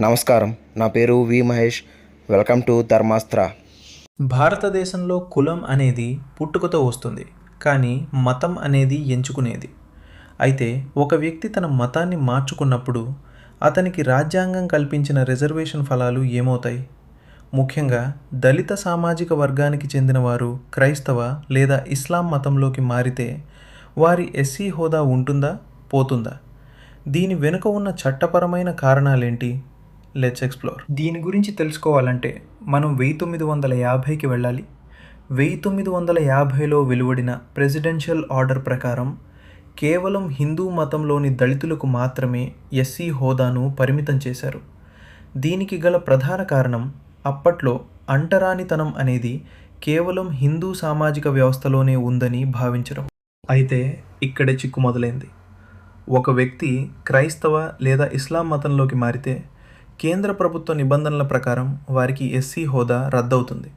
నమస్కారం. నా పేరు V Mahesh. Welcome to Dharmastra. భారతదేశంలో కులం అనేది పుట్టుకతో వస్తుంది, కానీ మతం అనేది ఎంచుకునేది. అయితే ఒక వ్యక్తి తన మతాన్ని మార్చుకున్నప్పుడు అతనికి రాజ్యాంగం కల్పించిన రిజర్వేషన్ ఫలాలు ఏమవుతాయి? ముఖ్యంగా దళిత సామాజిక వర్గానికి చెందిన వారు క్రైస్తవ లేదా ఇస్లాం మతంలోకి మారితే వారి ఎస్సీ హోదా ఉంటుందా, పోతుందా? దీని వెనుక ఉన్న చట్టపరమైన కారణాలేంటి? Let's explore. దీని గురించి తెలుసుకోవాలంటే మనం 1950కి వెళ్ళాలి. 1950లో వెలువడిన ప్రెసిడెన్షియల్ ఆర్డర్ ప్రకారం కేవలం హిందూ మతంలోని దళితులకు మాత్రమే ఎస్సీ హోదాను పరిమితం చేశారు. దీనికి గల ప్రధాన కారణం అప్పట్లో అంటరానితనం అనేది కేవలం హిందూ సామాజిక వ్యవస్థలోనే ఉందని భావించడం. అయితే ఇక్కడే చిక్కు మొదలైంది. ఒక వ్యక్తి క్రైస్తవ లేదా ఇస్లాం మతంలోకి మారితే కేంద్ర ప్రభుత్వ నిబంధనల ప్రకారం వారికి ఎస్సీ హోదా రద్దవుతుంది.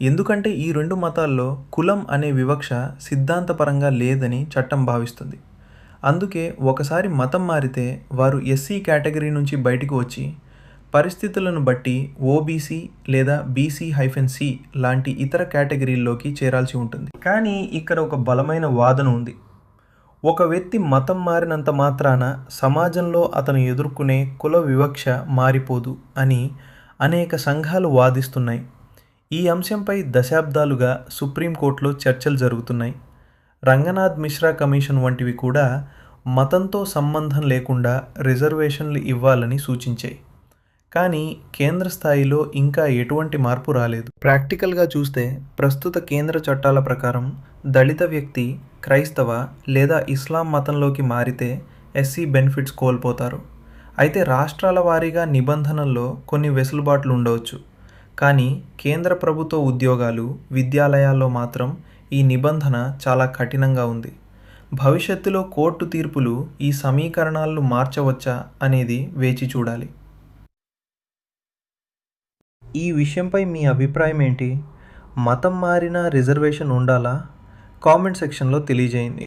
ఎందుకంటే ఈ రెండు మతాల్లో కులం అనే వివక్ష సిద్ధాంతపరంగా లేదని చట్టం భావిస్తుంది. అందుకే ఒకసారి మతం మారితే వారు ఎస్సీ కేటగిరీ నుంచి బయటకు వచ్చి పరిస్థితులను బట్టి ఓబీసీ లేదా BC-C లాంటి ఇతర కేటగిరీల్లోకి చేరాల్సి ఉంటుంది. కానీ ఇక్కడ ఒక బలమైన వాదన ఉంది. ఒక వ్యక్తి మతం మారినంత మాత్రాన సమాజంలో అతను ఎదుర్కొనే కుల వివక్ష మారిపోదు అని అనేక సంఘాలు వాదిస్తున్నాయి. ఈ అంశంపై దశాబ్దాలుగా సుప్రీంకోర్టులో చర్చలు జరుగుతున్నాయి. రంగనాథ్ మిశ్రా కమిషన్ వంటివి కూడా మతంతో సంబంధం లేకుండా రిజర్వేషన్లు ఇవ్వాలని సూచించాయి. కానీ కేంద్ర స్థాయిలో ఇంకా ఎటువంటి మార్పు రాలేదు. ప్రాక్టికల్గా చూస్తే ప్రస్తుత కేంద్ర చట్టాల ప్రకారం దళిత వ్యక్తి క్రైస్తవ లేదా ఇస్లాం మతంలోకి మారితే ఎస్సీ బెనిఫిట్స్ కోల్పోతారు. అయితే రాష్ట్రాల వారీగా నిబంధనల్లో కొన్ని వెసులుబాట్లు ఉండవచ్చు. కానీ కేంద్ర ప్రభుత్వ ఉద్యోగాలు, విద్యాలయాల్లో మాత్రం ఈ నిబంధన చాలా కఠినంగా ఉంది. భవిష్యత్తులో కోర్టు తీర్పులు ఈ సమీకరణాలను మార్చవచ్చా అనేది వేచి చూడాలి. ఈ విషయంపై మీ అభిప్రాయం ఏంటి? మతం మారినా రిజర్వేషన్ ఉండాలా? కామెంట్ సెక్షన్లో తెలియజేయండి.